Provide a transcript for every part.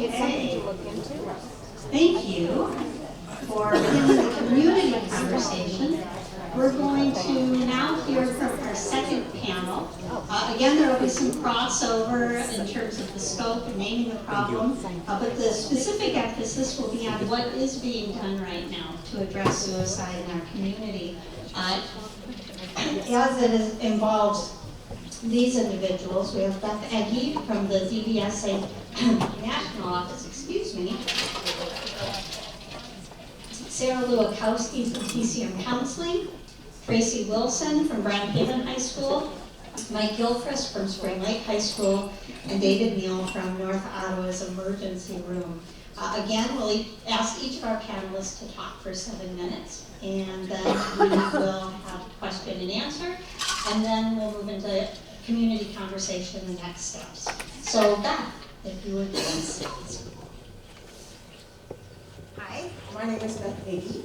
It's something to look into. Thank you for beginning the community conversation. We're going to now hear from our second panel. Again, there will be some crossover in terms of the scope and naming the problem, but the specific emphasis will be on what is being done right now to address suicide in our community. As it involves these individuals, we have Beth Egge from the DBSA National Office, excuse me, Sarah Lewakowski from TCM Counseling, Tracy Wilson from Brown Haven High School, Mike Gilchrist from Spring Lake High School, and David Neal from North Ottawa's Emergency Room. Again, we'll ask each of our panelists to talk for 7 minutes, and then we will have question and answer, and then we'll move into community conversation and next steps. So Beth, if you would please. Hi, my name is Beth Egge,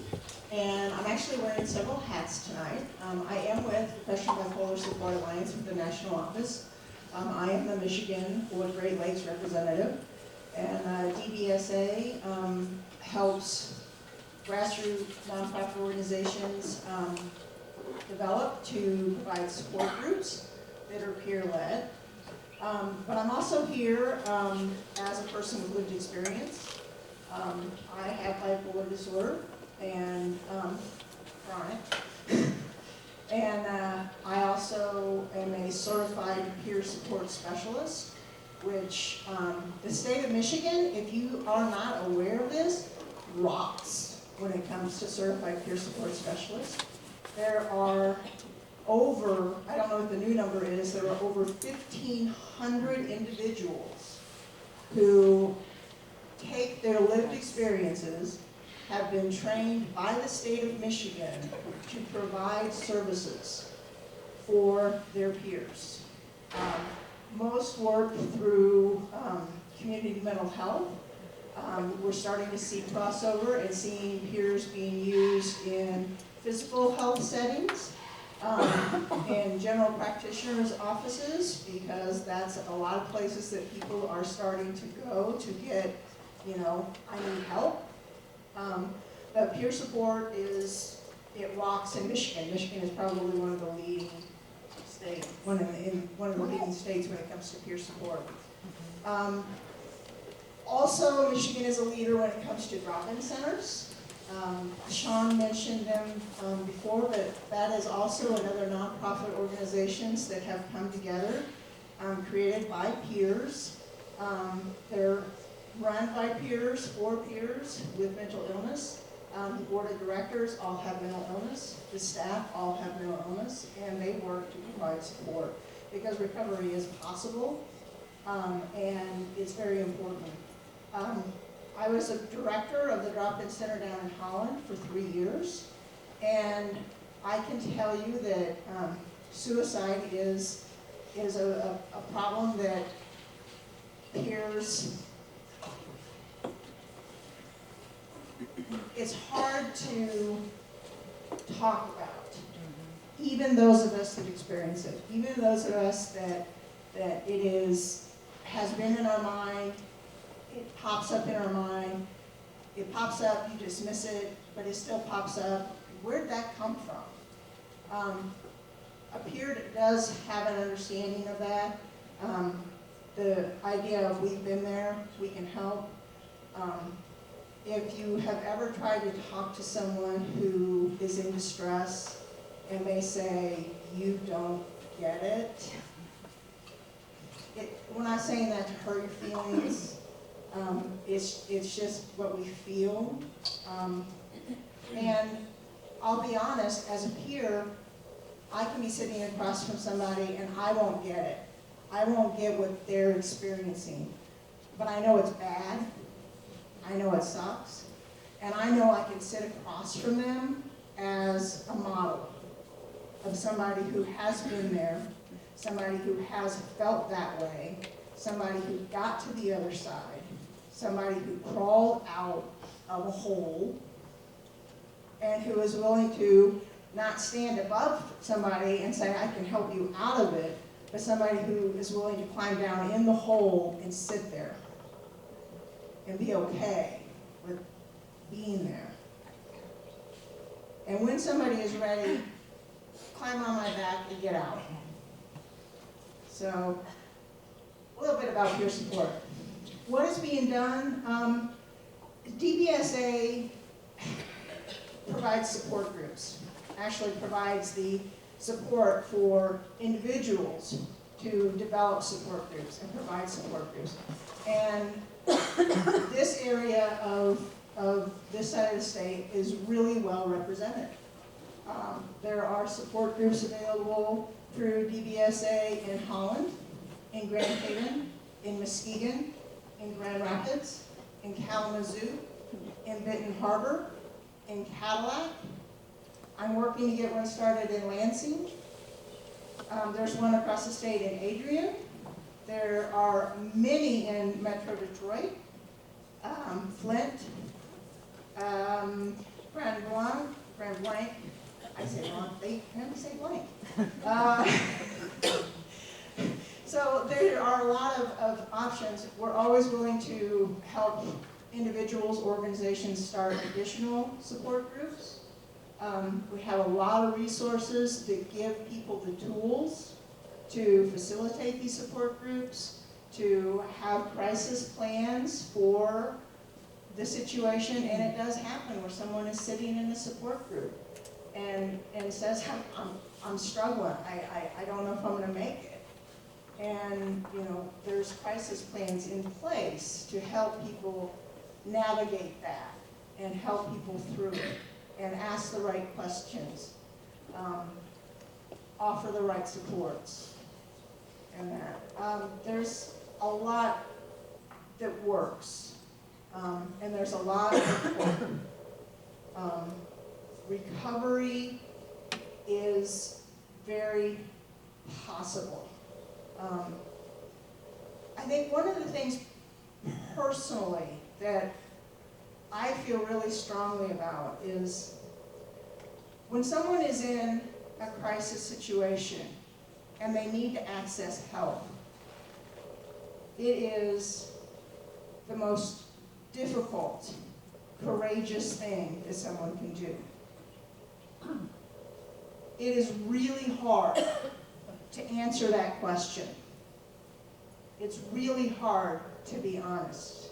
and I'm actually wearing several hats tonight. I am with Professional Bipolar Support Alliance with the National Office. I am the Michigan Fort Great Lakes representative, and DBSA helps grassroots nonprofit organizations develop to provide support groups that are peer-led. But I'm also here as a person with lived experience. I have bipolar disorder and chronic. And I also am a certified peer support specialist, which the state of Michigan, if you are not aware of this, rocks when it comes to certified peer support specialists. There are over, I don't know what the new number is, there are over 1,500 individuals who take their lived experiences, have been trained by the state of Michigan to provide services for their peers. Most work through community mental health. We're starting to see crossover and seeing peers being used in physical health settings, in general practitioners' offices, because that's a lot of places that people are starting to go to get, I need help. But peer support it rocks in Michigan. Michigan is probably one of the leading states, one of the leading states when it comes to peer support. Also, Michigan is a leader when it comes to drop-in centers. Sean mentioned them before, but that is also another nonprofit organizations that have come together, created by peers. They're run by peers, for peers with mental illness. The board of directors all have mental illness. The staff all have mental illness, and they work to provide support because recovery is possible, and it's very important. I was a director of the drop-in center down in Holland for 3 years, and I can tell you that suicide is a problem that peers. It's hard to talk about, even those of us that experience it, even those of us that has been in our mind. It pops up in our mind. It pops up, you dismiss it, but it still pops up. Where'd that come from? A peer does have an understanding of that. The idea of we've been there, we can help. If you have ever tried to talk to someone who is in distress and they say, you don't get it, we're not saying that to hurt your feelings. It's just what we feel. And I'll be honest, as a peer, I can be sitting across from somebody and I won't get it. I won't get what they're experiencing. But I know it's bad. I know it sucks. And I know I can sit across from them as a model of somebody who has been there, somebody who has felt that way, somebody who got to the other side, somebody who crawled out of a hole, and who is willing to not stand above somebody and say, I can help you out of it, but somebody who is willing to climb down in the hole and sit there. and be okay with being there. And when somebody is ready, climb on my back and get out. So, a little bit about peer support. What is being done? DBSA provides support groups, actually provides the support for individuals to develop support groups and provide support groups. And this area of this side of the state is really well represented. There are support groups available through DBSA in Holland, in Grand Haven, in Muskegon, in Grand Rapids, in Kalamazoo, in Benton Harbor, in Cadillac. I'm working to get one started in Lansing. There's one across the state in Adrian. There are many in Metro Detroit, Flint, Grand Blanc. I say wrong, they never say blank. So there are a lot of options. We're always willing to help individuals, organizations start additional support groups. We have a lot of resources that give people the tools to facilitate these support groups, to have crisis plans for the situation, and it does happen where someone is sitting in a support group and says, I'm struggling, I don't know if I'm gonna make it. And there's crisis plans in place to help people navigate that and help people through it and ask the right questions, offer the right supports, and that. There's a lot that works, and there's a lot of recovery is very possible. I think one of the things personally that I feel really strongly about is when someone is in a crisis situation and they need to access help, it is the most difficult, courageous thing that someone can do. It is really hard to answer that question. It's really hard to be honest.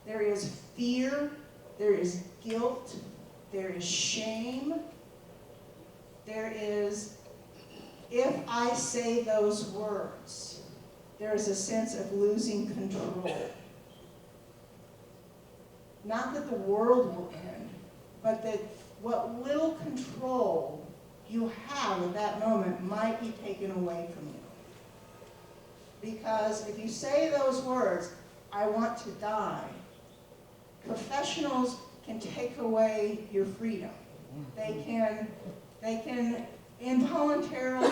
There is fear, there is guilt, there is shame, there is, if I say those words, there is a sense of losing control. Not that the world will end, but that what little control you have at that moment might be taken away from you. Because if you say those words, I want to die, professionals can take away your freedom. They can involuntarily,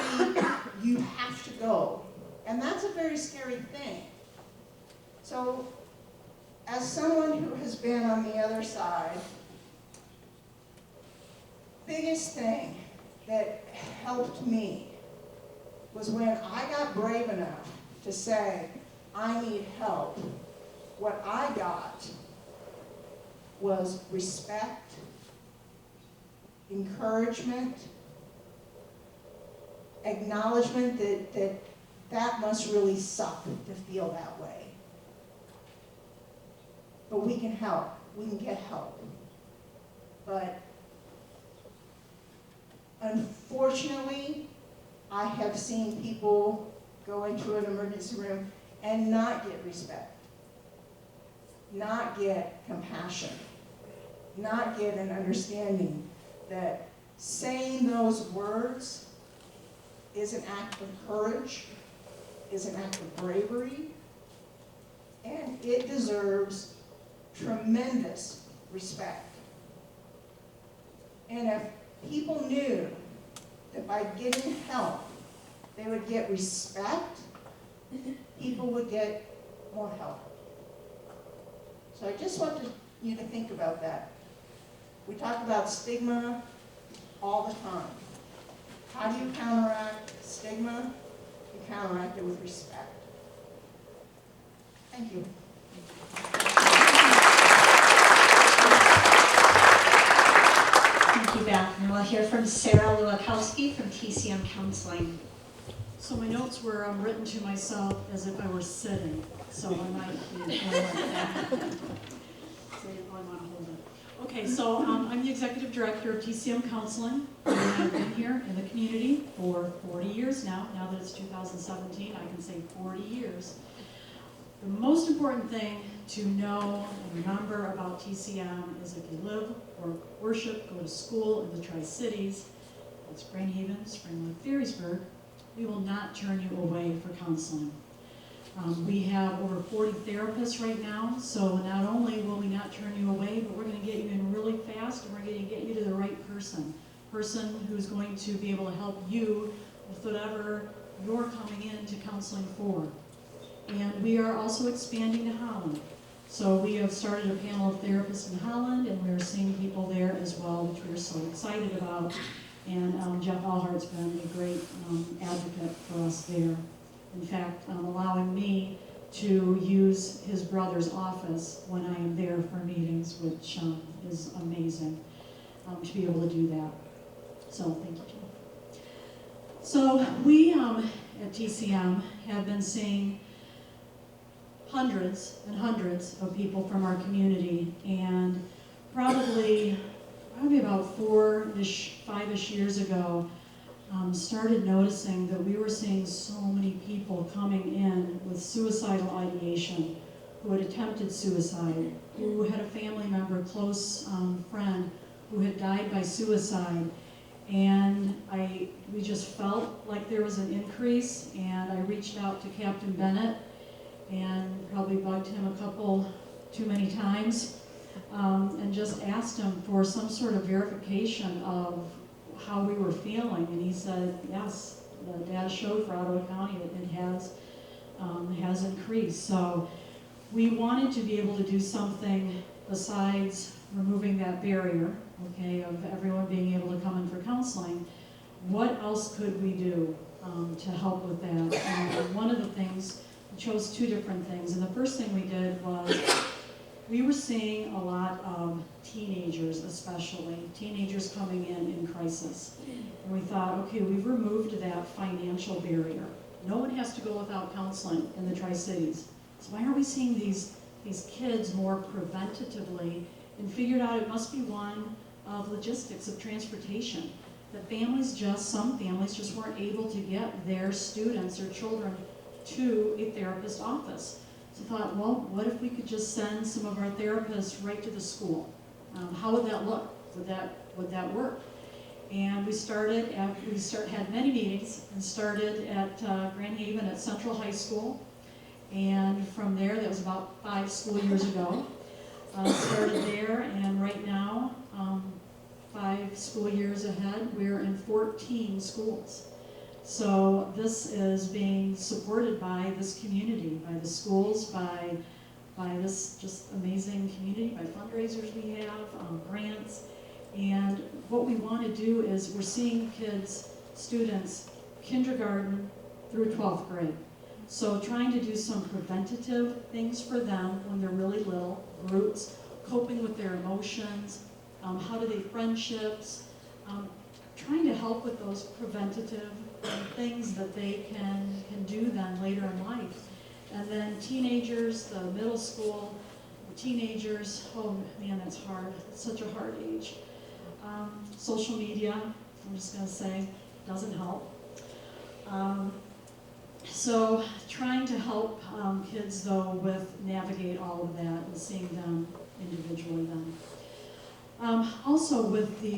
you have to go. And that's a very scary thing. So, as someone who has been on the other side, biggest thing that helped me was when I got brave enough to say, I need help. What I got was respect, encouragement, acknowledgement that must really suck to feel that way. But we can help. We can get help. But unfortunately, I have seen people go into an emergency room and not get respect, not get compassion, not get an understanding that saying those words is an act of courage, is an act of bravery, and it deserves tremendous respect. And if people knew that by getting help, they would get respect, people would get more help. So I just want you to think about that. We talk about stigma all the time. How do you counteract stigma? You counteract it with respect. Thank you. Sarah Lewakowski from TCM Counseling. So my notes were written to myself as if I were sitting, so I might be going like that. So you probably want to hold it. Okay, so I'm the executive director of TCM Counseling, and I've been here in the community for 40 years now. Now that it's 2017, I can say 40 years. The most important thing to know and remember about TCM is if you live or worship, go to school in the Tri-Cities, that's Grand Haven, Spring Lake, Ferrysburg, we will not turn you away for counseling. We have over 40 therapists right now, so not only will we not turn you away, but we're going to get you in really fast, and we're going to get you to the right person who's going to be able to help you with whatever you're coming into counseling for. And we are also expanding to Holland. So we have started a panel of therapists in Holland, and we're seeing people there as well, which we're so excited about. And Jeff Allhart's been a great advocate for us there. In fact, allowing me to use his brother's office when I am there for meetings, which is amazing to be able to do that. So thank you, Jeff. So we at TCM have been seeing hundreds and hundreds of people from our community, and probably about 4-ish, 5-ish years ago, started noticing that we were seeing so many people coming in with suicidal ideation, who had attempted suicide, who had a family member, close friend, who had died by suicide. And we just felt like there was an increase, and I reached out to Captain Bennett and probably bugged him a couple too many times, and just asked him for some sort of verification of how we were feeling. And he said, yes, the data showed for Ottawa County it has increased. So we wanted to be able to do something besides removing that barrier, okay, of everyone being able to come in for counseling. What else could we do to help with that? And one of the things, we chose 2 different things. And the first thing we did was we were seeing a lot of teenagers, especially, teenagers coming in crisis. And we thought, okay, we've removed that financial barrier. No one has to go without counseling in the Tri-Cities. So why aren't we seeing these kids more preventatively? And figured out it must be one of logistics of transportation. That some families just weren't able to get their students or children to a therapist office. So I thought, well, what if we could just send some of our therapists right to the school? How would that look? Would that work? And we had many meetings and started at Grand Haven at Central High School. And from there, that was about 5 school years ago. Started there, and right now, 5 school years ahead, we're in 14 schools. So this is being supported by this community, by the schools, by this just amazing community, by fundraisers we have, grants. And what we want to do is we're seeing students, kindergarten through 12th grade. So trying to do some preventative things for them when they're really little, groups, coping with their emotions, how do they friendships, trying to help with those preventative things that they can do then later in life. And then teenagers, the middle school, the teenagers, oh man, that's hard. It's such a hard age. Social media, I'm just going to say, doesn't help. So trying to help kids, though, navigate all of that and seeing them individually then. Also with the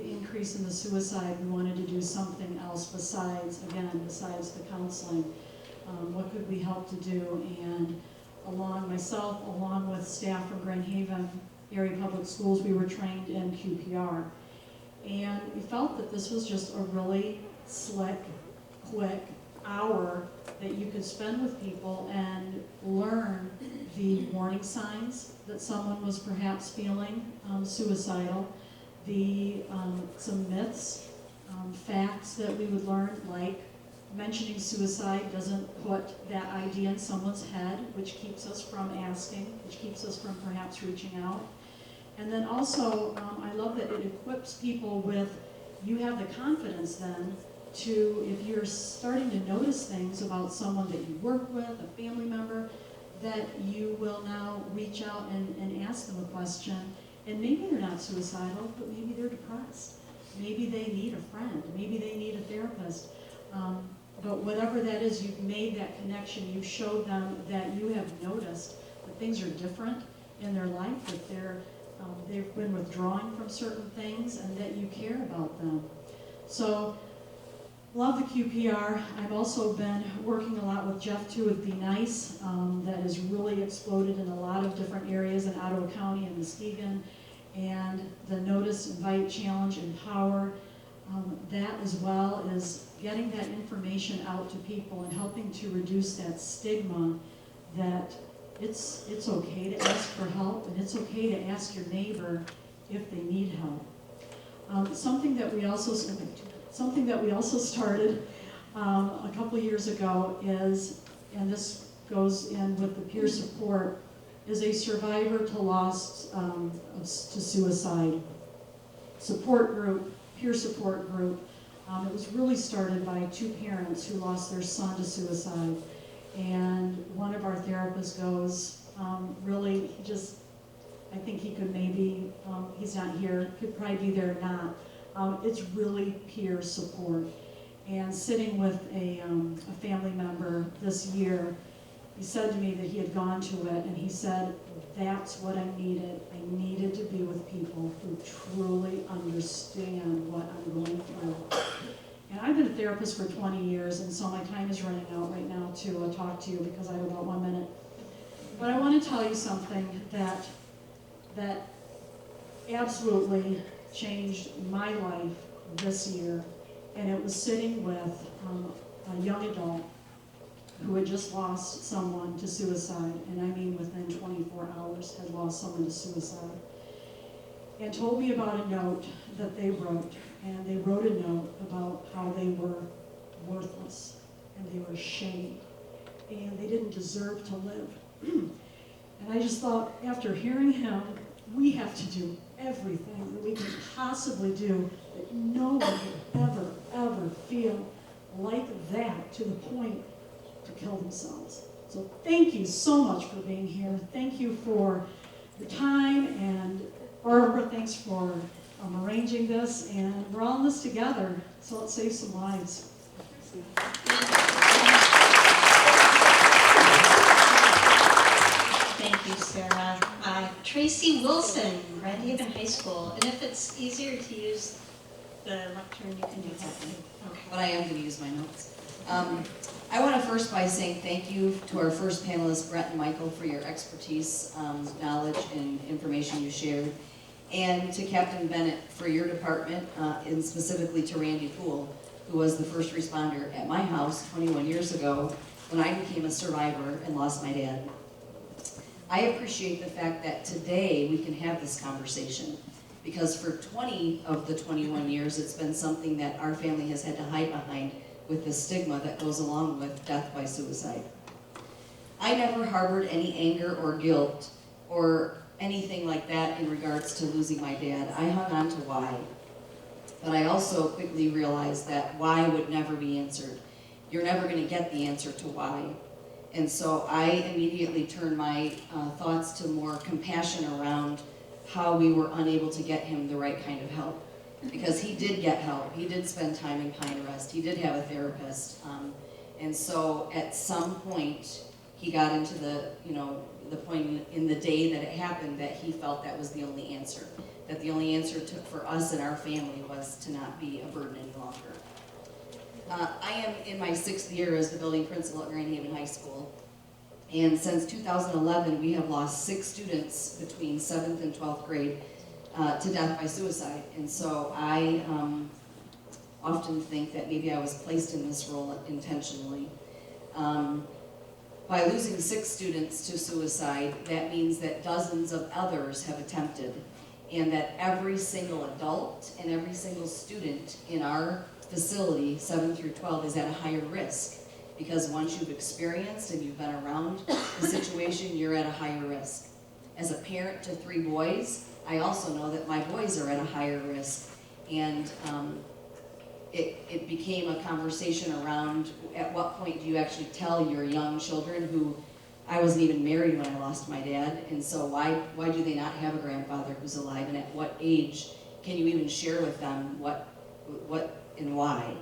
increase in the suicide, we wanted to do something else besides the counseling. What could we help to do? And along with staff from Grand Haven Area Public Schools, we were trained in QPR. And we felt that this was just a really slick, quick hour that you could spend with people and learn the warning signs that someone was perhaps feeling suicidal, some myths, facts that we would learn, like mentioning suicide doesn't put that idea in someone's head, which keeps us from asking, which keeps us from perhaps reaching out. And then also, I love that it equips people with, you have the confidence then to, if you're starting to notice things about someone that you work with, a family member, that you will now reach out and ask them a question. And maybe they're not suicidal, but maybe they're depressed. Maybe they need a friend. Maybe they need a therapist. But whatever that is, you've made that connection. You've showed them that you have noticed that things are different in their life, that they've been withdrawing from certain things, and that you care about them. So, love the QPR. I've also been working a lot with Jeff too with Be Nice. That has really exploded in a lot of different areas in Ottawa County and Muskegon. And the Notice, Invite, Challenge, Empower. That as well is getting that information out to people and helping to reduce that stigma that it's okay to ask for help, and it's okay to ask your neighbor if they need help. Something that we also started a couple years ago is, and this goes in with the peer support, is a survivor to loss to suicide support group, peer support group. It was really started by two parents who lost their son to suicide. And one of our therapists goes, really, I think he could maybe, he's not here, could probably be there or not. It's really peer support. And sitting with a family member this year, he said to me that he had gone to it, and he said, that's what I needed. I needed to be with people who truly understand what I'm going through. And I've been a therapist for 20 years, and so my time is running out right now to talk to you because I have about 1 minute. But I want to tell you something that absolutely changed my life this year, and it was sitting with a young adult who had just lost someone to suicide, and I mean within 24 hours had lost someone to suicide, and told me about a note that they wrote. And they wrote a note about how they were worthless, and they were ashamed, and they didn't deserve to live. And I just thought, after hearing him, we have to do everything that we can possibly do that no one could ever feel like that to the point to kill themselves. So thank you so much for being here. Thank you for your time, and Barbara, thanks for arranging this, and we're all in this together, so let's save some lives. Thank you, Sarah. Tracy Wilson, Grand Haven High School, and if it's easier to use the lectern, you can do that. Okay. But I am going to use my notes. I want to first by saying thank you to our first panelists, Brett and Michael, for your expertise, knowledge, and information you shared. And to Captain Bennett for your department, and specifically to Randy Poole, who was the first responder at my house 21 years ago when I became a survivor and lost my dad. I appreciate the fact that today we can have this conversation, because for 20 of the 21 years it's been something that our family has had to hide behind with the stigma that goes along with death by suicide. I never harbored any anger or guilt or anything like that in regards to losing my dad. I hung on to why. But I also quickly realized that why would never be answered. You're never going to get the answer to why. And so I immediately turned my thoughts to more compassion around how we were unable to get him the right kind of help. Because he did get help. He did spend time in Pine Rest. He did have a therapist. And so at some point, he got into the point in the day that it happened that he felt that was the only answer. That the only answer for us and our family was to not be a burden any longer. I am in my 6th year as the building principal at Grand Haven High School. And since 2011, we have lost 6 students between 7th and 12th grade to death by suicide. And so I often think that maybe I was placed in this role intentionally. By losing 6 students to suicide, that means that dozens of others have attempted, and that every single adult and every single student in our facility, 7 through 12, is at a higher risk, because once you've experienced and you've been around the situation, you're at a higher risk. as a parent to 3 boys, I also know that my boys are at a higher risk. And it became a conversation around at what point do you actually tell your young children who, I wasn't even married when I lost my dad, and so why do they not have a grandfather who's alive, and at what age can you even share with them what and why?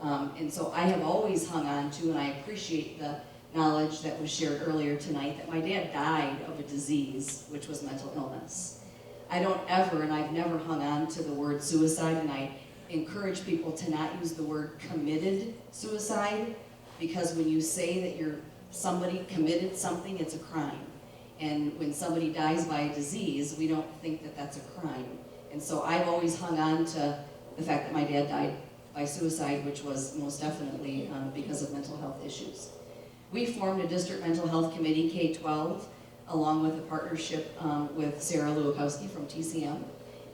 And so I have always hung on to, and I appreciate the knowledge that was shared earlier tonight, that my dad died of a disease, which was mental illness. I don't ever, and I've never hung on to the word suicide, and I encourage people to not use the word committed suicide, because when you say that somebody committed something, it's a crime. And when somebody dies by a disease, we don't think that that's a crime. And so I've always hung on to the fact that my dad died by suicide, which was most definitely because of mental health issues. We formed a district mental health committee, K-12, along with a partnership with Sarah Lewakowski from TCM.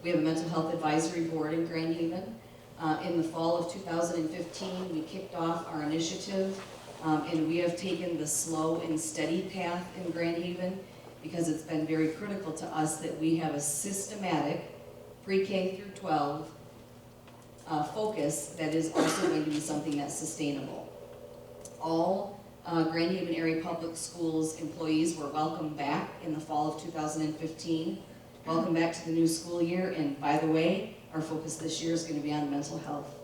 We have a mental health advisory board in Grand Haven. In the fall of 2015, we kicked off our initiative, and we have taken the slow and steady path in Grand Haven, because it's been very critical to us that we have a systematic pre-K through 12 focus that is also going to be something that's sustainable. All Grand Haven Area Public Schools employees were welcomed back in the fall of 2015. Welcome back to the new school year, and by the way, our focus this year is going to be on mental health.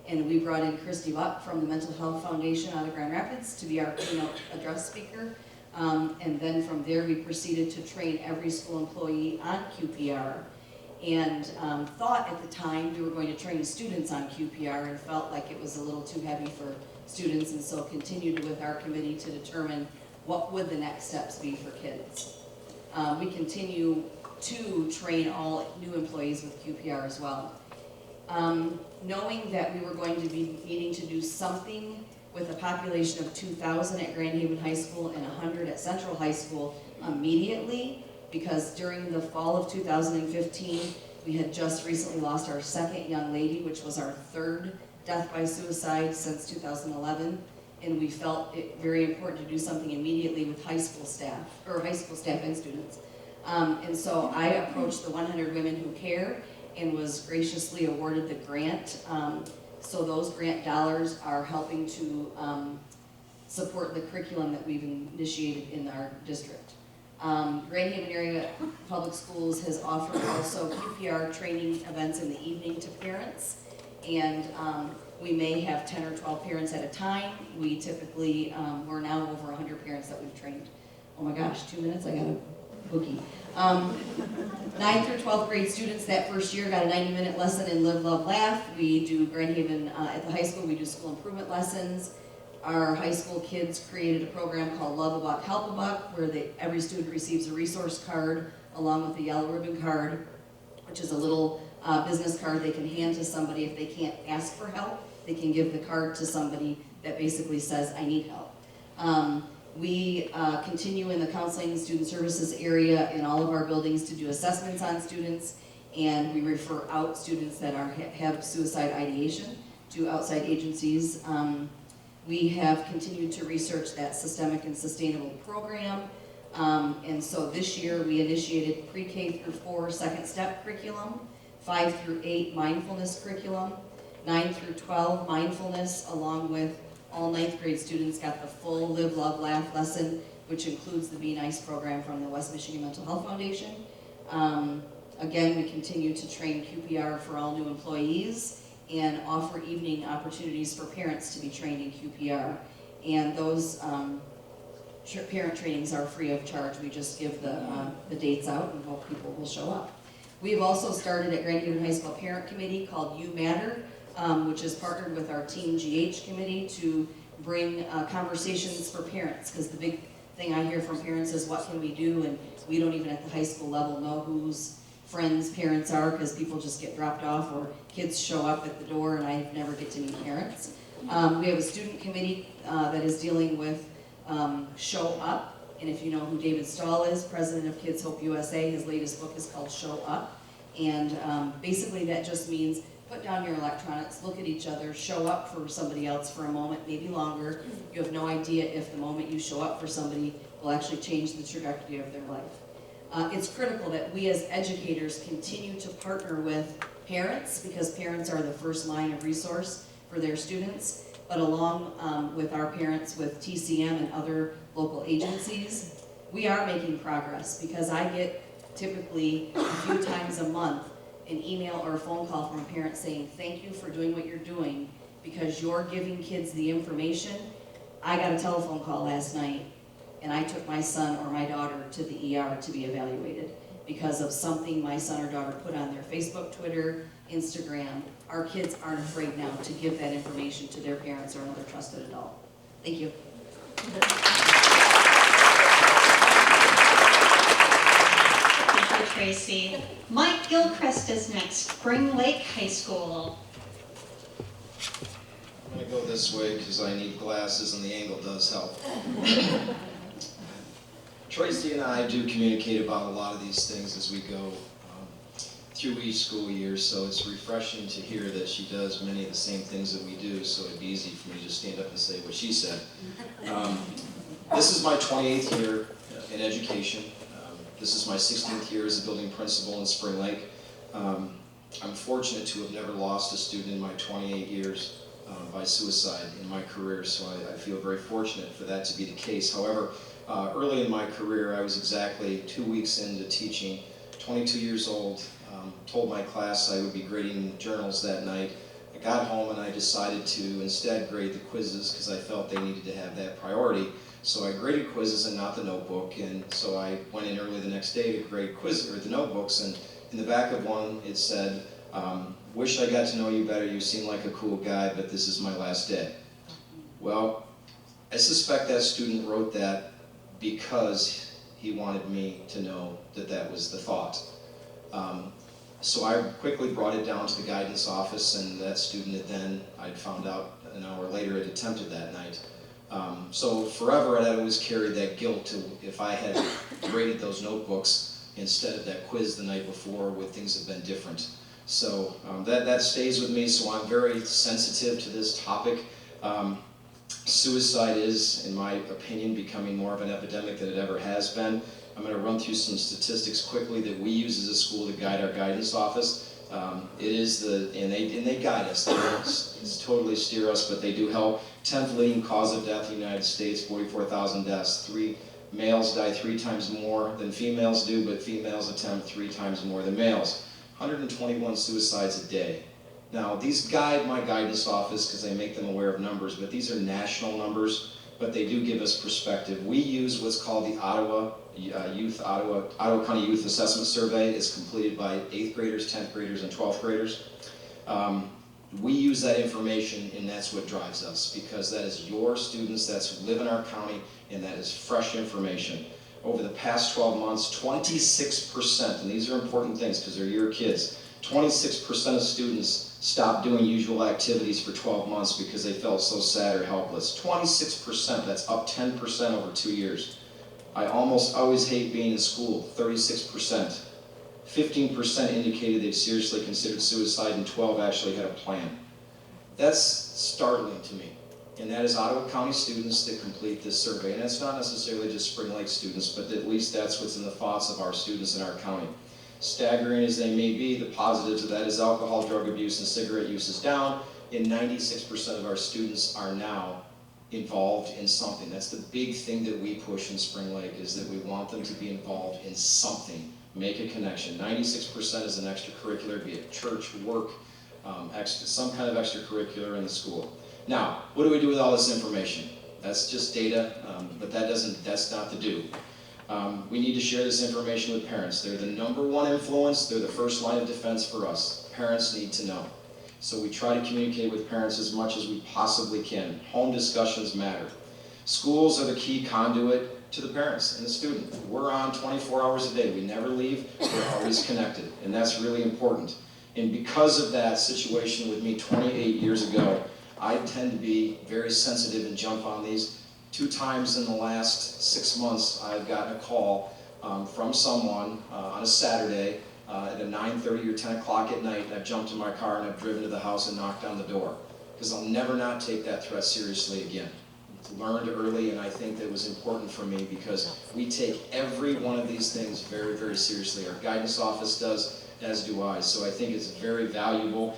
And we brought in Christy Buck from the Mental Health Foundation out of Grand Rapids to be our keynote address speaker. And then from there, we proceeded to train every school employee on QPR. And thought at the time we were going to train students on QPR, and felt like it was a little too heavy for students, and so continued with our committee to determine what would the next steps be for kids. We continue to train all new employees with QPR as well. Knowing that we were going to be needing to do something with a population of 2,000 at Grand Haven High School and 100 at Central High School immediately, because during the fall of 2015, we had just recently lost our second young lady, which was our 3rd death by suicide since 2011, and we felt it very important to do something immediately with high school staff and students. And so I approached the 100 Women Who Care and was graciously awarded the grant. So those grant dollars are helping to support the curriculum that we've initiated in our district. Grand Haven Area Public Schools has offered also QPR training events in the evening to parents, and we may have 10 or 12 parents at a time. We typically, we're now over 100 parents that we've trained. Oh my gosh, 2 minutes, I got a boogie. 9th through 12th grade students that first year got a 90-minute lesson in Live, Love, Laugh. We do Grand Haven, at the high school, we do school improvement lessons. Our high school kids created a program called Love a Buck, Help a Buck, where every student receives a resource card along with a yellow ribbon card, which is a little business card they can hand to somebody. If they can't ask for help, they can give the card to somebody that basically says, I need help. We continue in the counseling and student services area in all of our buildings to do assessments on students, and we refer out students that have suicide ideation to outside agencies. We have continued to research that systemic and sustainable program, and so this year we initiated pre-K through 4 second step curriculum, 5 through 8 mindfulness curriculum, 9 through 12 mindfulness, along with all 9th grade students got the full Live, Love, Laugh lesson, which includes the Be Nice program from the West Michigan Mental Health Foundation. Again, we continue to train QPR for all new employees and offer evening opportunities for parents to be trained in QPR. And those parent trainings are free of charge. We just give the dates out and hope people will show up. We've also started at Grand Haven High School Parent Committee called You Matter, which is partnered with our Team GH committee to bring conversations for parents, because the big thing I hear from parents is, what can we do? And we don't even at the high school level know whose friends' parents are, because people just get dropped off, or kids show up at the door and I never get to meet parents. We have a student committee that is dealing with Show Up, and if you know who David Stahl is, president of Kids Hope USA, his latest book is called Show Up, and basically that just means put down your electronics, look at each other, show up for somebody else for a moment, maybe longer. You have no idea if the moment you show up for somebody will actually change the trajectory of their life. It's critical that we as educators continue to partner with parents, because parents are the first line of resource for their students, but along with our parents with TCM and other local agencies, we are making progress, because I get typically a few times a month an email or a phone call from a parent saying, thank you for doing what you're doing, because you're giving kids the information. I got a telephone call last night, and I took my son or my daughter to the ER to be evaluated because of something my son or daughter put on their Facebook, Twitter, Instagram. Our kids aren't afraid now to give that information to their parents or another trusted adult. Thank you. Thank you, Tracy. Mike Gilchrist is next, Spring Lake High School. I'm going to go this way because I need glasses and the angle does help. Tracy and I do communicate about a lot of these things as we go through each school year, so it's refreshing to hear that she does many of the same things that we do, so it'd be easy for me to just stand up and say what she said. This is my 28th year in education. This is my 16th year as a building principal in Spring Lake. I'm fortunate to have never lost a student in my 28 years by suicide in my career, so I feel very fortunate for that to be the case. However, early in my career, I was exactly 2 weeks into teaching, 22 years old, told my class I would be grading journals that night. I got home and I decided to instead grade the quizzes because I felt they needed to have that priority. So I graded quizzes and not the notebook, and so I went in early the next day to grade the notebooks, and in the back of one it said, wish I got to know you better, you seem like a cool guy, but this is my last day. Well, I suspect that student wrote that because he wanted me to know that that was the thought. So I quickly brought it down to the guidance office, and that student had then, I'd found out an hour later, had attempted that night. So forever I'd always carried that guilt to if I had graded those notebooks instead of that quiz the night before, would things have been different? So that stays with me, so I'm very sensitive to this topic. Suicide is, in my opinion, becoming more of an epidemic than it ever has been. I'm going to run through some statistics quickly that we use as a school to guide our guidance office. It is and they guide us. They don't totally steer us, but they do help. 10th leading cause of death in the United States, 44,000 deaths. Males die 3 times more than females do, but females attempt 3 times more than males. 121 suicides a day. Now, these guide my guidance office because I make them aware of numbers, but these are national numbers, but they do give us perspective. We use what's called the Ottawa County Youth Assessment Survey. It's completed by 8th graders, 10th graders, and 12th graders. We use that information, and that's what drives us, because that is your students, that's who live in our county, and that is fresh information. Over the past 12 months, 26%, and these are important things because they're your kids, 26% of students stopped doing usual activities for 12 months because they felt so sad or helpless. 26%, that's up 10% over 2 years. I almost always hate being in school, 36%. 15% indicated they'd seriously considered suicide, and 12 actually had a plan. That's startling to me. And that is Ottawa County students that complete this survey. And it's not necessarily just Spring Lake students, but at least that's what's in the thoughts of our students in our county. Staggering as they may be, the positives of that is alcohol, drug abuse, and cigarette use is down, and 96% of our students are now involved in something. That's the big thing that we push in Spring Lake, is that we want them to be involved in something. Make a connection. 96% is an extracurricular, be it church, work, some kind of extracurricular in the school. Now, what do we do with all this information? That's just data, but that's not the do. We need to share this information with parents. They're the #1 influence, they're the first line of defense for us. Parents need to know. So we try to communicate with parents as much as we possibly can. Home discussions matter. Schools are the key conduit to the parents and the student. We're on 24 hours a day. We never leave. We're always connected, and that's really important. And because of that situation with me 28 years ago, I tend to be very sensitive and jump on these. 2 times in the last 6 months, I've gotten a call from someone on a Saturday at 9:30 or 10 o'clock at night, and I've jumped in my car and I've driven to the house and knocked on the door, because I'll never not take that threat seriously again. learned early, and I think that was important for me because we take every one of these things very, very seriously. Our guidance office does, as do I. So I think it's very valuable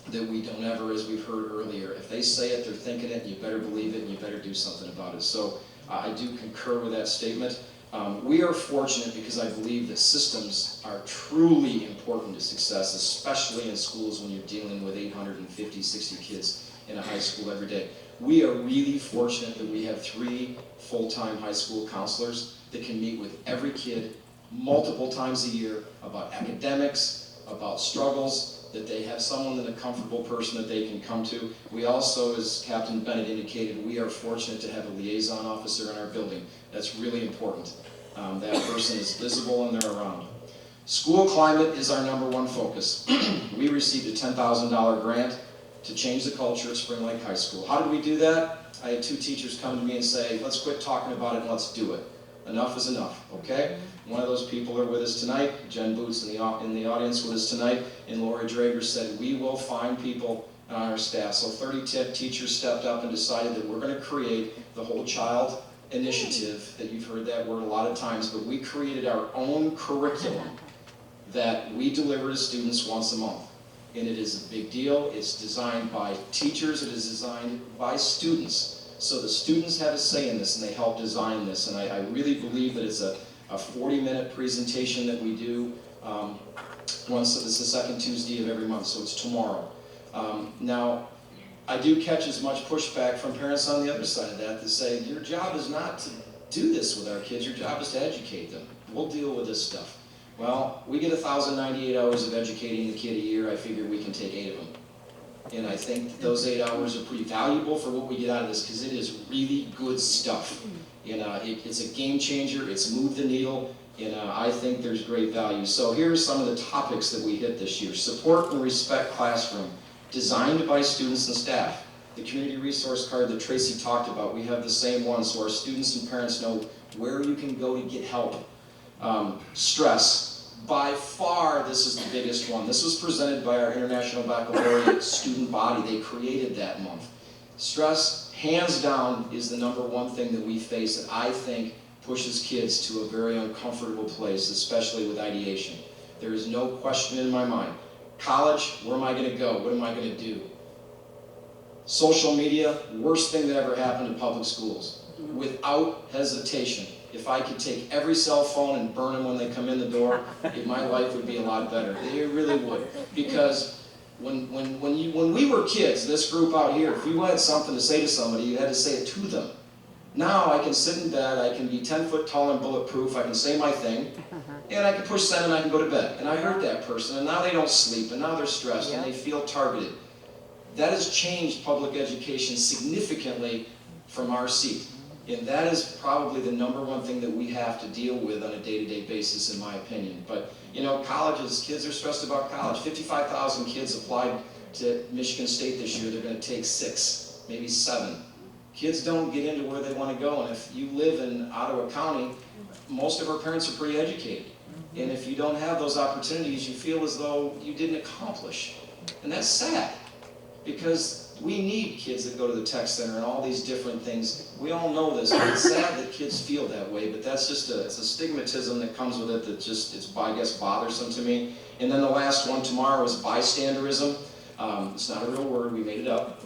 that we don't ever, as we've heard earlier, if they say it, they're thinking it, and you better believe it, and you better do something about it. So I do concur with that statement. We are fortunate because I believe that systems are truly important to success, especially in schools when you're dealing with 850, 60 kids in a high school every day. We are really fortunate that we have 3 full-time high school counselors that can meet with every kid multiple times a year about academics, about struggles, that they have someone, a comfortable person that they can come to. We also, as Captain Bennett indicated, we are fortunate to have a liaison officer in our building. That's really important. That person is visible and they're around. School climate is our #1 focus. We received a $10,000 grant to change the culture at Spring Lake High School. How did we do that? I had 2 teachers come to me and say, let's quit talking about it and let's do it. Enough is enough, okay? One of those people are with us tonight. Jen Boots in the audience with us tonight, and Lori Drager said, we will find people on our staff. So 30 teachers stepped up and decided that we're going to create the Whole Child Initiative, that you've heard that word a lot of times, but we created our own curriculum that we deliver to students once a month. And it is a big deal. It's designed by teachers. It is designed by students. So the students have a say in this, and they help design this. And I really believe that it's a 40-minute presentation that we do once. It's the second Tuesday of every month, so it's tomorrow. Now, I do catch as much pushback from parents on the other side of that say, your job is not to do this with our kids, your job is to educate them. We'll deal with this stuff. Well, we get 1,098 hours of educating the kid a year. I figure we can take 8 of them. And I think that those 8 hours are pretty valuable for what we get out of this because it is really good stuff. And it's a game changer, it's moved the needle, and I think there's great value. So here are some of the topics that we hit this year. Support and respect classroom, designed by students and staff. The community resource card that Tracy talked about, we have the same one so our students and parents know where you can go to get help. Stress, by far this is the biggest one. This was presented by our International Baccalaureate student body. They created that month. Stress, hands down, is the #1 thing that we face that I think pushes kids to a very uncomfortable place, especially with ideation. There is no question in my mind. College, where am I going to go? What am I going to do? Social media, worst thing that ever happened to public schools. Without hesitation. If I could take every cell phone and burn them when they come in the door, my life would be a lot better. It really would. Because when we were kids, this group out here, if you had something to say to somebody, you had to say it to them. Now I can sit in bed, I can be 10 foot tall and bulletproof, I can say my thing, and I can push send and I can go to bed. And I hurt that person, and now they don't sleep, and now they're stressed, and they feel targeted. That has changed public education significantly from our seat. And that is probably the #1 thing that we have to deal with on a day-to-day basis, in my opinion. But, you know, colleges, kids are stressed about college. 55,000 kids applied to Michigan State this year. They're going to take 6, maybe 7. Kids don't get into where they want to go. And if you live in Ottawa County, most of our parents are pretty educated. And if you don't have those opportunities, you feel as though you didn't accomplish. And that's sad, because we need kids that go to the tech center and all these different things. We all know this, but it's sad that kids feel that way, but that's just it's a stigmatism that comes with it that just, it's, I guess, bothersome to me. And then the last one tomorrow is bystanderism. It's not a real word, we made it up.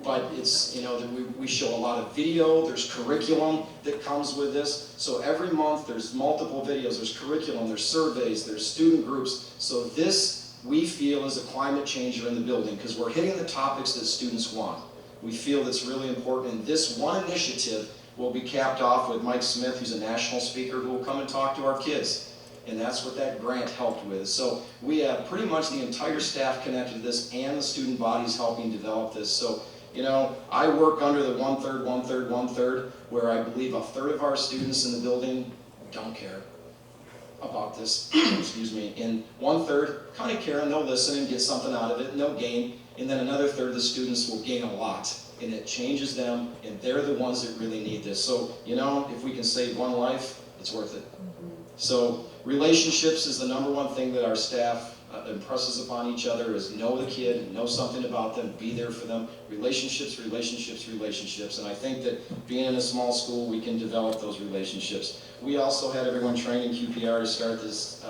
But it's, you know, we show a lot of video, there's curriculum that comes with this. So every month there's multiple videos, there's curriculum, there's surveys, there's student groups. So this, we feel, is a climate changer in the building because we're hitting the topics that students want. We feel that's really important, and this one initiative will be capped off with Mike Smith, who's a national speaker, who will come and talk to our kids. And that's what that grant helped with. So we have pretty much the entire staff connected to this and the student bodies helping develop this. So, you know, I work under the 1/3, 1/3, 1/3, where I believe 1/3 of our students in the building don't care about this, excuse me, and 1/3 kind of care and they'll listen and get something out of it and they'll gain, and then another 1/3 of the students will gain a lot, and it changes them, and they're the ones that really need this. So, you know, if we can save one life, it's worth it. So relationships is the #1 thing that our staff impresses upon each other is know the kid, know something about them, be there for them. Relationships, relationships, relationships. And I think that being in a small school, we can develop those relationships. We also had everyone trained in QPR to start this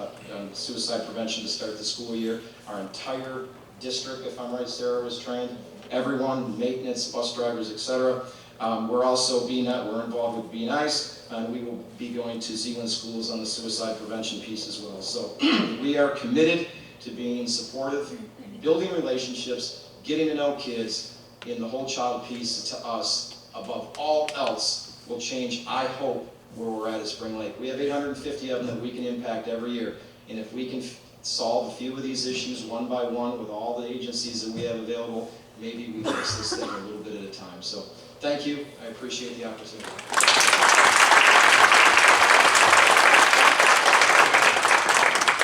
suicide prevention to start the school year. Our entire district, if I'm right, Sarah, was trained. Everyone, maintenance, bus drivers, etc. We're also we're involved with Be Nice, and we will be going to Zeeland schools on the suicide prevention piece as well. So we are committed to being supportive, building relationships, getting to know kids, in the whole child piece to us, above all else, will change, I hope, where we're at Spring Lake. We have 850 of them that we can impact every year, and if we can solve a few of these issues one by one with all the agencies that we have available, maybe we fix this thing a little bit at a time. So thank you. I appreciate the opportunity.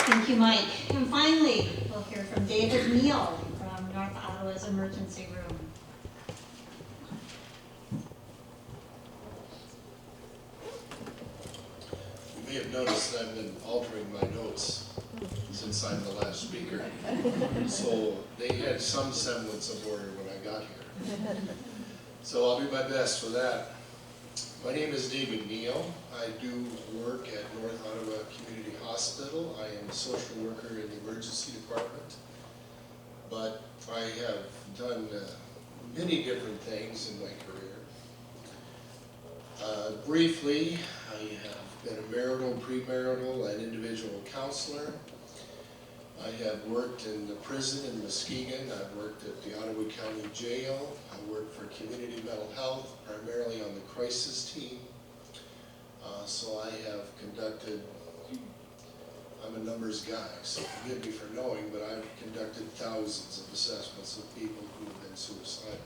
Thank you, Mike. And finally, we'll hear from David Neal from North Ottawa's Emergency Room. You may have noticed that I've been altering my notes since I'm the last speaker. So they had some semblance of order when I got here. So I'll do my best for that. My name is David Neal. I do work at North Ottawa Community Hospital. I am a social worker in the emergency department. But I have done many different things in my career. Briefly, I have been a marital, premarital, and individual counselor. I have worked in the prison in Muskegon. I've worked at the Ottawa County Jail. I worked for community mental health, primarily on the crisis team. So I have conducted, I'm a numbers guy, so forgive me for knowing, but I've conducted thousands of assessments of people who have been suicidal.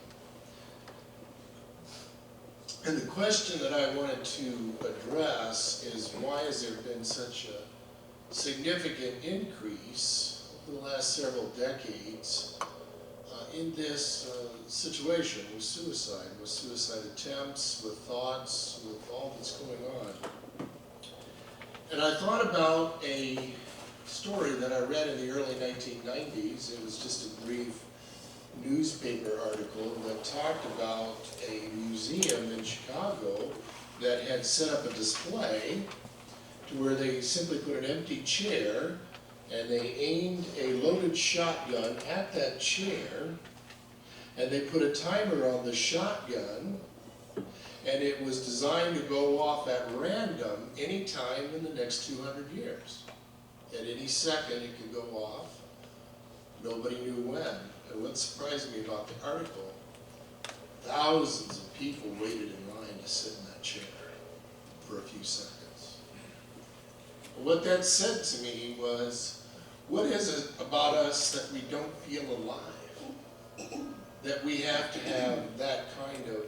And the question that I wanted to address is, why has there been such a significant increase over the last several decades in this situation with suicide attempts, with thoughts, with all that's going on? And I thought about a story that I read in the early 1990s. It was just a brief newspaper article that talked about a museum in Chicago that had set up a display to where they simply put an empty chair and they aimed a loaded shotgun at that chair, and they put a timer on the shotgun, and it was designed to go off at random any time in the next 200 years. At any second it could go off. Nobody knew when. And what surprised me about the article, thousands of people waited in line to sit in that chair for a few seconds. What that said to me was, what is it about us that we don't feel alive? That we have to have that kind of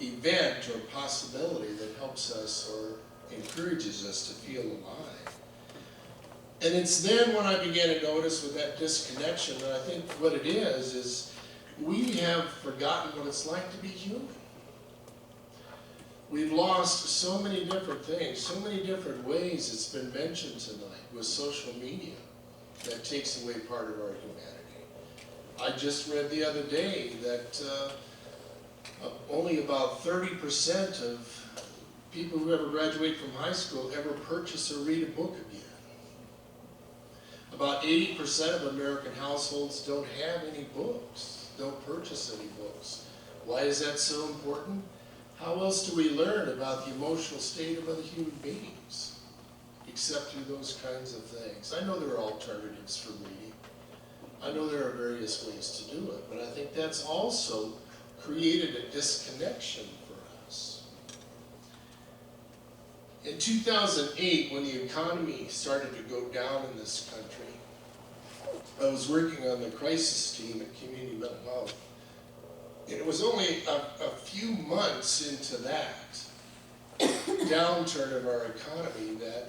event or possibility that helps us or encourages us to feel alive. And it's then when I began to notice with that disconnection that I think what it is we have forgotten what it's like to be human. We've lost so many different things, so many different ways it's been mentioned tonight with social media that takes away part of our humanity. I just read the other day that only about 30% of people who ever graduate from high school ever purchase or read a book again. About 80% of American households don't have any books, don't purchase any books. Why is that so important? How else do we learn about the emotional state of other human beings, except through those kinds of things? I know there are alternatives for reading. I know there are various ways to do it, but I think that's also created a disconnection for us. In 2008, when the economy started to go down in this country, I was working on the crisis team at Community Mental Health. And it was only a few months into that downturn of our economy that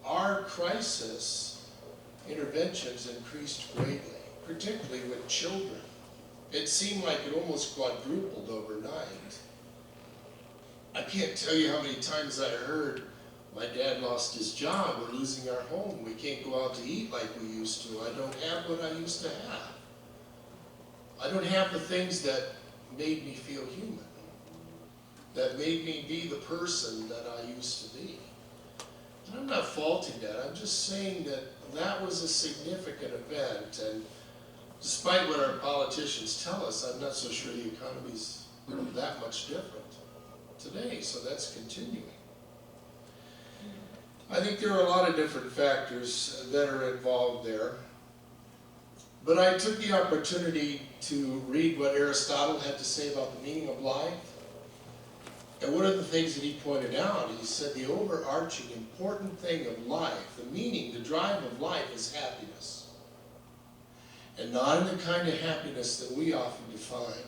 our crisis interventions increased greatly, particularly with children. It seemed like it almost quadrupled overnight. I can't tell you how many times I heard, My dad lost his job, we're losing our home, we can't go out to eat like we used to, I don't have what I used to have. I don't have the things that made me feel human, that made me be the person that I used to be. And I'm not faulting that, I'm just saying that that was a significant event, and despite what our politicians tell us, I'm not so sure the economy's that much different today, so that's continuing. I think there are a lot of different factors that are involved there. But I took the opportunity to read what Aristotle had to say about the meaning of life. And one of the things that he pointed out, he said the overarching important thing of life, the meaning, the drive of life is happiness. And not in the kind of happiness that we often define.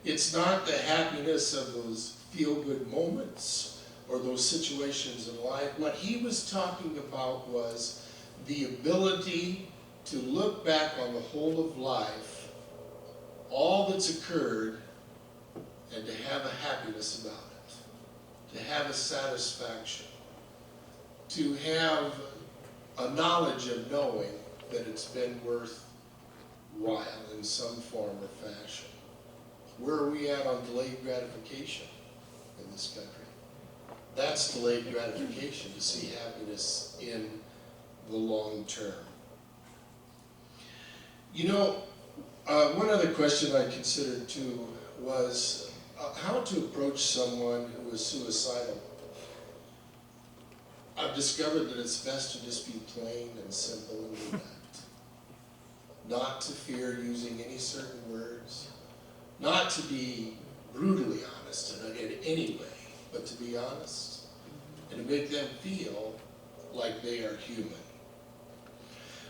It's not the happiness of those feel-good moments or those situations in life. What he was talking about was the ability to look back on the whole of life, all that's occurred, and to have a happiness about it, to have a satisfaction, to have a knowledge of knowing that it's been worthwhile in some form or fashion. Where are we at on delayed gratification in this country? That's delayed gratification, to see happiness in the long term. You know, one other question I considered too was how to approach someone who is suicidal. I've discovered that it's best to just be plain and simple and direct. Not to fear using any certain words. Not to be brutally honest in any way, but to be honest and to make them feel like they are human.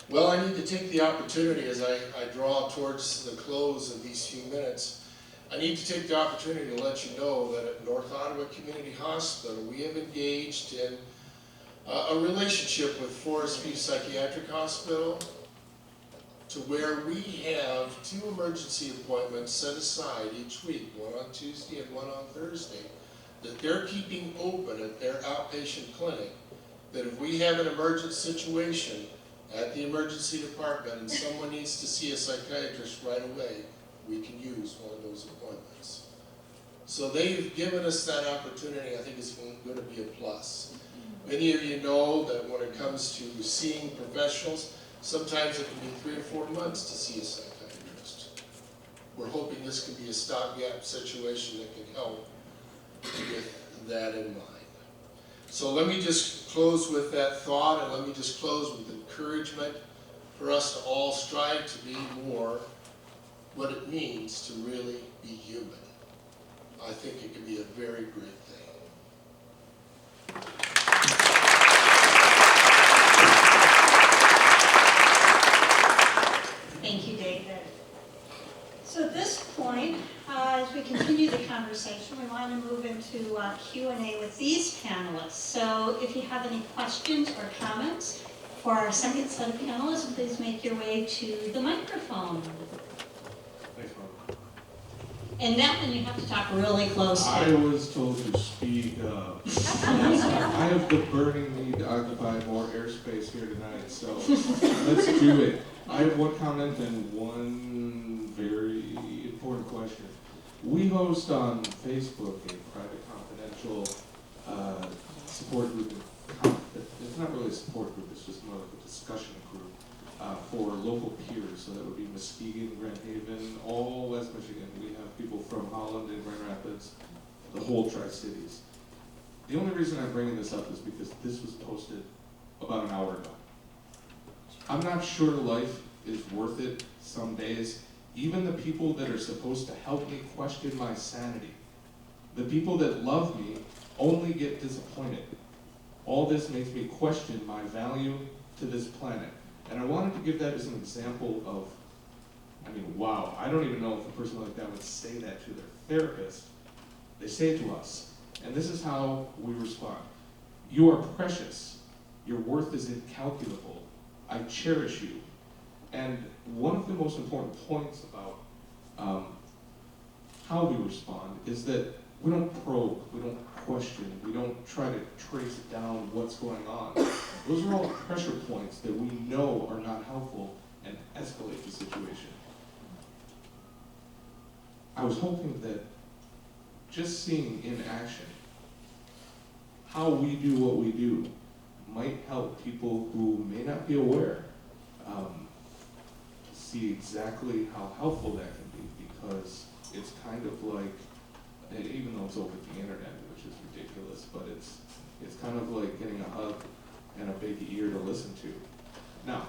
Well, I need to take the opportunity as I draw towards the close of these few minutes. I need to take the opportunity to let you know that at North Ottawa Community Hospital, we have engaged in a relationship with Forest View Psychiatric Hospital, to where we have 2 emergency appointments set aside each week, one on Tuesday and one on Thursday, that they're keeping open at their outpatient clinic, that if we have an emergent situation at the emergency department and someone needs to see a psychiatrist right away, we can use one of those appointments. So they've given us that opportunity. I think it's going to be a plus. Many of you know that when it comes to seeing professionals, sometimes it can be 3 or 4 months to see a psychiatrist. We're hoping this can be a stopgap situation that can help with that in mind. So let me just close with that thought, and let me just close with encouragement for us to all strive to be more what it means to really be human. I think it can be a very great thing. Thank you, David. So at this point, as we continue the conversation, we want to move into Q&A with these panelists. So if you have any questions or comments for our second set of panelists, please make your way to the microphone. Thanks, Mom. And that one you have to talk really close to. I was told to speak up. I have the burning need to occupy more airspace here tonight, so let's do it. I have one comment and one very important question. We host on Facebook a private confidential support group. It's not really a support group, it's just more like a discussion group for local peers. So that would be Muskegon, Grand Haven, all West Michigan. We have people from Holland and Grand Rapids, the whole Tri-Cities. The only reason I'm bringing this up is because this was posted about an hour ago. I'm not sure life is worth it some days. Even the people that are supposed to help me question my sanity, the people that love me, only get disappointed. All this makes me question my value to this planet. And I wanted to give that as an example of, wow, I don't even know if a person like that would say that to their therapist. They say it to us. And this is how we respond. You are precious. Your worth is incalculable. I cherish you. And one of the most important points about how we respond is that we don't probe, we don't question, we don't try to trace down what's going on. Those are all pressure points that we know are not helpful and escalate the situation. I was hoping that just seeing in action how we do what we do might help people who may not be aware see exactly how helpful that can be, because it's kind of like, and even though it's over the internet, which is ridiculous, but it's kind of like getting a hug and a big ear to listen to. Now,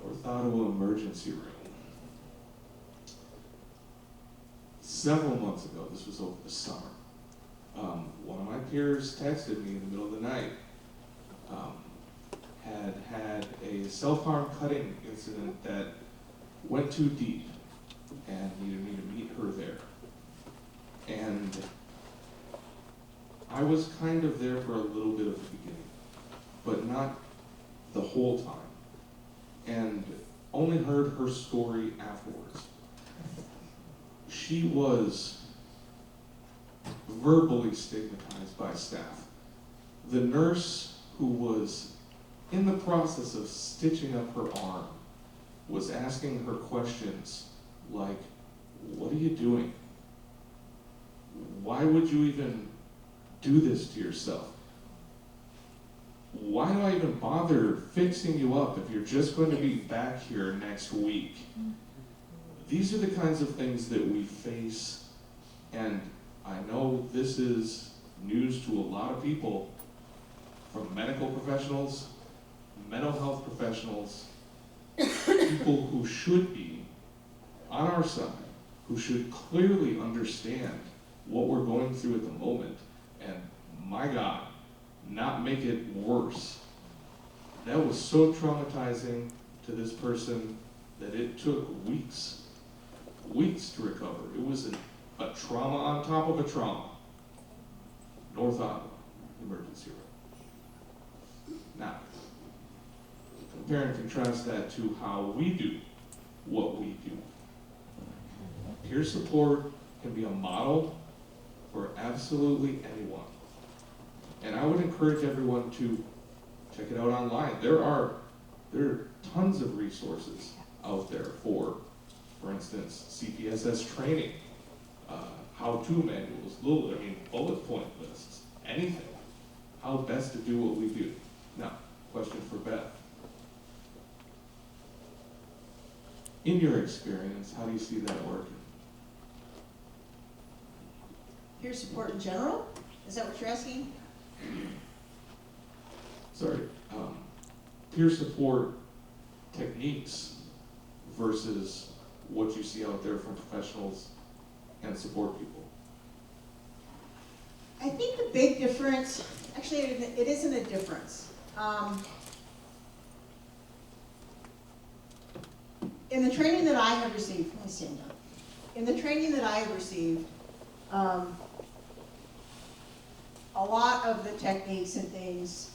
North Ottawa Emergency Room. Several months ago, this was over the summer, one of my peers texted me in the middle of the night, had a self-harm cutting incident that went too deep and needed me to meet her there. And I was kind of there for a little bit of the beginning, but not the whole time, and only heard her story afterwards. She was verbally stigmatized by staff. The nurse who was in the process of stitching up her arm was asking her questions like, "What are you doing? Why would you even do this to yourself? Why do I even bother fixing you up if you're just going to be back here next week?" These are the kinds of things that we face, and I know this is news to a lot of people, from medical professionals, mental health professionals, people who should be on our side, who should clearly understand what we're going through at the moment, and my God, not make it worse. That was so traumatizing to this person that it took weeks to recover. It was a trauma on top of a trauma. North Ottawa Emergency Room. Now, compare and contrast that to how we do what we do. Peer support can be a model for absolutely anyone. And I would encourage everyone to check it out online. There are tons of resources out there for instance, CPSS training, how-to manuals, bullet point lists, anything. How best to do what we do. Now, question for Beth. In your experience, how do you see that working? Peer support in general? Is that what you're asking? Sorry, peer support techniques versus what you see out there from professionals and support people. I think the big difference, actually it isn't a difference. In the training that I have received, let me stand up. In the training that I have received, a lot of the techniques and things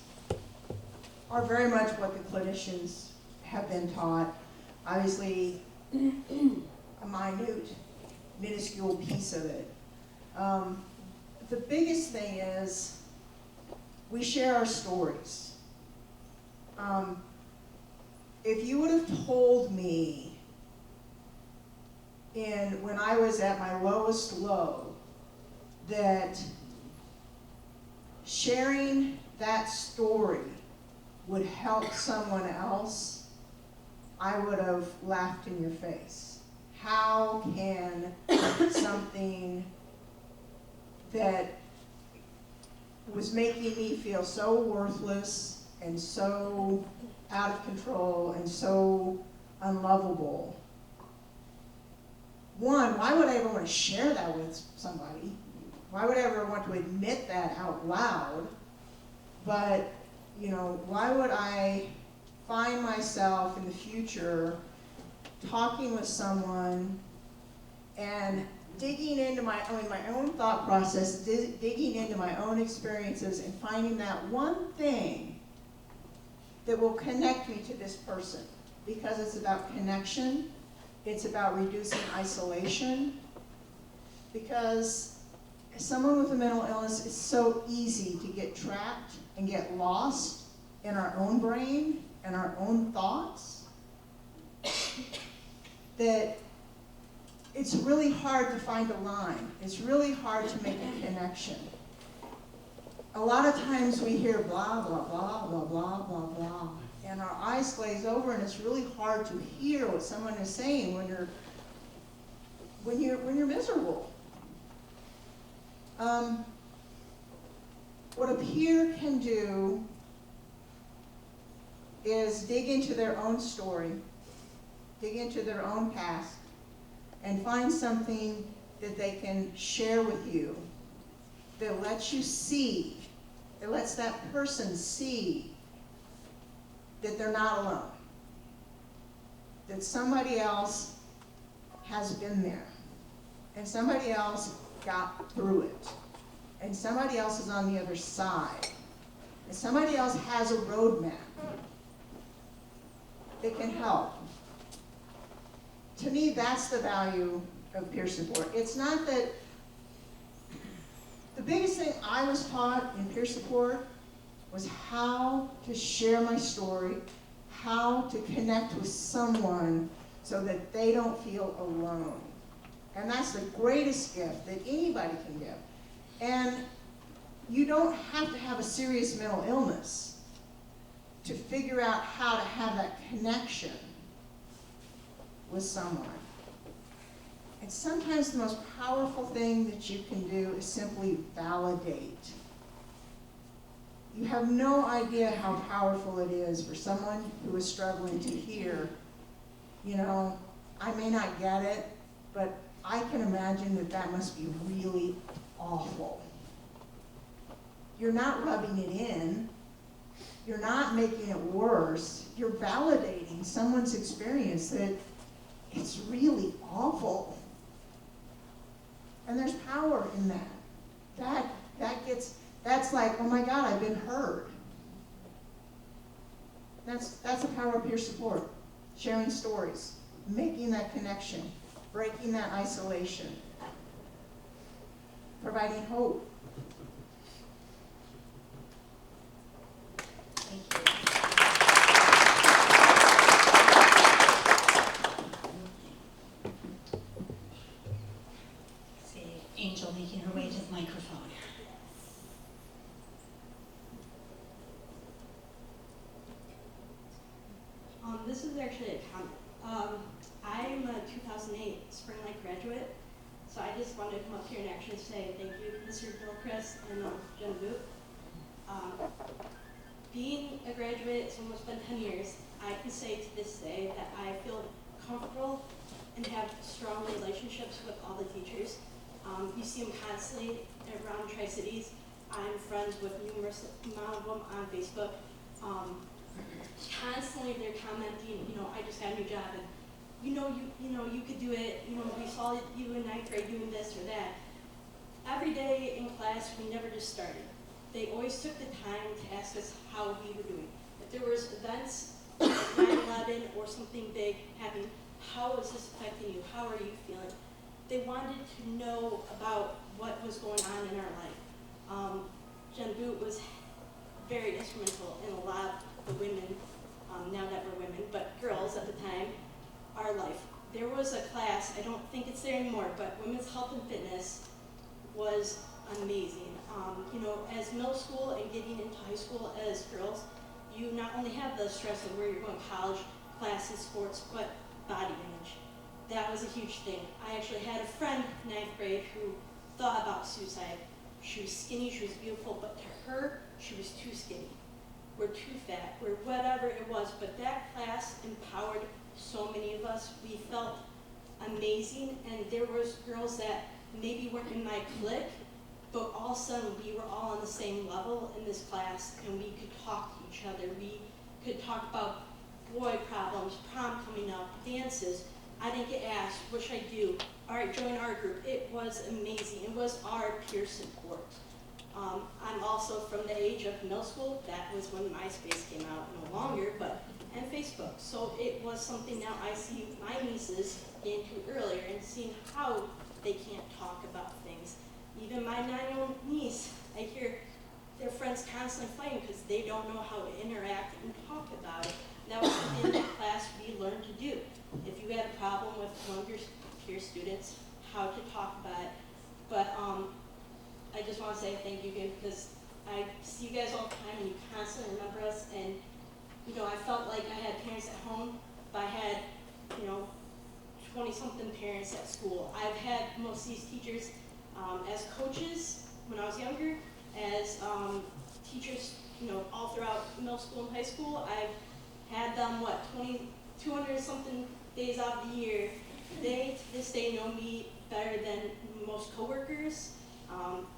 are very much what the clinicians have been taught. Obviously, a minuscule piece of it. The biggest thing is we share our stories. If you would have told me when I was at my lowest low that sharing that story would help someone else, I would have laughed in your face. How can something that was making me feel so worthless and so out of control and so unlovable, one, why would I ever want to share that with somebody? Why would I ever want to admit that out loud? But, why would I find myself in the future talking with someone and digging into my own thought process, digging into my own experiences and finding that one thing that will connect me to this person? Because it's about connection, it's about reducing isolation, because someone with a mental illness, it's so easy to get trapped and get lost in our own brain and our own thoughts that it's really hard to find a line. It's really hard to make a connection. A lot of times we hear blah, blah, blah, blah, blah, blah, blah, and our eyes glaze over, and it's really hard to hear what someone is saying when you're miserable. What a peer can do is dig into their own story, dig into their own past, and find something that they can share with you that lets you see, that lets that person see that they're not alone, that somebody else has been there, and somebody else got through it, and somebody else is on the other side, and somebody else has a roadmap that can help. To me, that's the value of peer support. It's not that, the biggest thing I was taught in peer support was how to share my story, how to connect with someone so that they don't feel alone. And that's the greatest gift that anybody can give. And you don't have to have a serious mental illness to figure out how to have that connection with someone. And sometimes the most powerful thing that you can do is simply validate. You have no idea how powerful it is for someone who is struggling to hear, you know, I may not get it, but I can imagine that that must be really awful. You're not rubbing it in. You're not making it worse. You're validating someone's experience that it's really awful. And there's power in that. That's like, oh my God, I've been heard. That's the power of peer support. Sharing stories, making that connection, breaking that isolation, providing hope. Thank you. See Angel making her way to the microphone. This is actually a comment. I'm a 2008 Spring Lake graduate, so I just wanted to come up here and actually say thank you, Mr. Gilchrist and Jen Boot. Being a graduate, it's almost been 10 years, I can say to this day that I feel comfortable and have strong relationships with all the teachers. You see them constantly around Tri-Cities. I'm friends with numerous amount of them on Facebook. Constantly they're commenting, you know, I just got a new job, and you could do it, we saw you in 9th grade doing this or that. Every day in class, we never just started. They always took the time to ask us how we were doing. If there was events, like 9/11 or something big happening, how is this affecting you? How are you feeling? They wanted to know about what was going on in our life. Jen Boot was very instrumental in a lot of the women, now that we're women, but girls at the time, our life. There was a class, I don't think it's there anymore, but Women's Health and Fitness was amazing. As middle school and getting into high school as girls, you not only have the stress of where you're going to college, classes, sports, but body image. That was a huge thing. I actually had a friend in 9th grade who thought about suicide. She was skinny, she was beautiful, but to her, she was too skinny. We're too fat, we're whatever it was, but that class empowered so many of us. We felt amazing, and there was girls that maybe weren't in my clique, but all of a sudden we were all on the same level in this class, and we could talk to each other. We could talk about boy problems, prom coming up, dances. I didn't get asked, what should I do? All right, join our group. It was amazing. It was our peer support. I'm also from the age of middle school. That was when MySpace came out, no longer, and Facebook. So it was something now I see my nieces get into earlier and seeing how they can't talk about things. Even my 9-year-old niece, I hear their friends constantly fighting because they don't know how to interact and talk about it. And that was something in that class we learned to do. If you had a problem with one of your peer students, how to talk about it. But I just want to say thank you again, because I see you guys all the time and you constantly remember us. And you know, I felt like I had parents at home, but I had, you know, 20-something parents at school. I've had most of these teachers as coaches when I was younger, as teachers, you know, all throughout middle school and high school. I've had them, 200-something days out of the year. They, to this day, know me better than most coworkers,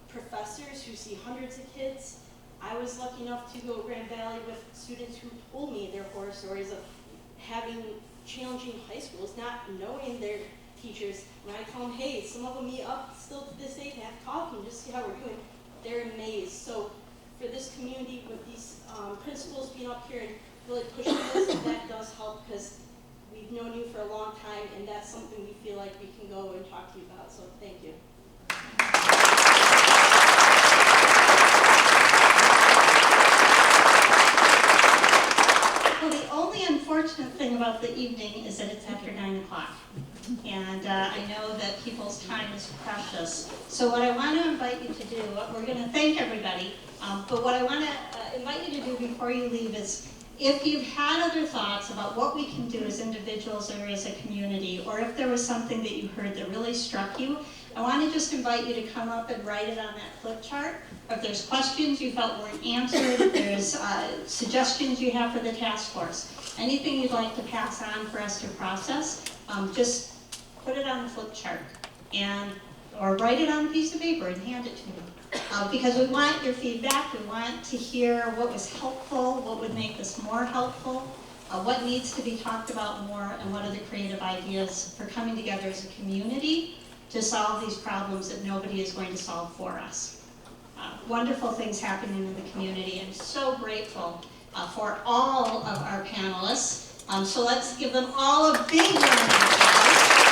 professors who see hundreds of kids. I was lucky enough to go to Grand Valley with students who told me their horror stories of having challenging high schools, not knowing their teachers. When I tell them, hey, some of them meet up still to this day to have coffee and just see how we're doing, they're amazed. So for this community, with these principals being up here and really pushing this, that does help, because we've known you for a long time, and that's something we feel like we can go and talk to you about. So thank you. Well, the only unfortunate thing about the evening is that it's after 9 o'clock. And I know that people's time is precious. So what I want to invite you to do, we're going to thank everybody, but what I want to invite you to do before you leave is, if you've had other thoughts about what we can do as individuals or as a community, or if there was something that you heard that really struck you, I want to just invite you to come up and write it on that flip chart. If there's questions you felt weren't answered, if there's suggestions you have for the task force, anything you'd like to pass on for us to process, just put it on the flip chart, or write it on a piece of paper and hand it to me. Because we want your feedback, we want to hear what was helpful, what would make this more helpful, what needs to be talked about more, and what are the creative ideas for coming together as a community to solve these problems that nobody is going to solve for us. Wonderful things happening in the community. I'm so grateful for all of our panelists. So let's give them all a big round of applause.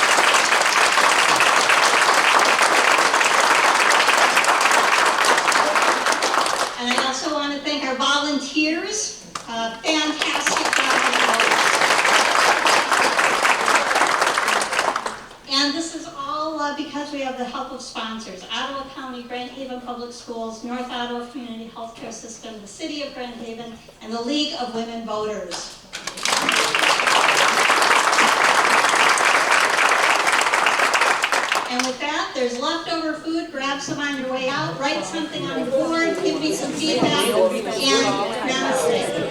And I also want to thank our volunteers. Fantastic job. And this is all because we have the help of sponsors: Ottawa County, Grand Haven Public Schools, North Ottawa Community Healthcare System, the City of Grand Haven, and the League of Women Voters. And with that, there's leftover food. Grab some on your way out. Write something on the board. Give me some feedback. And namaste.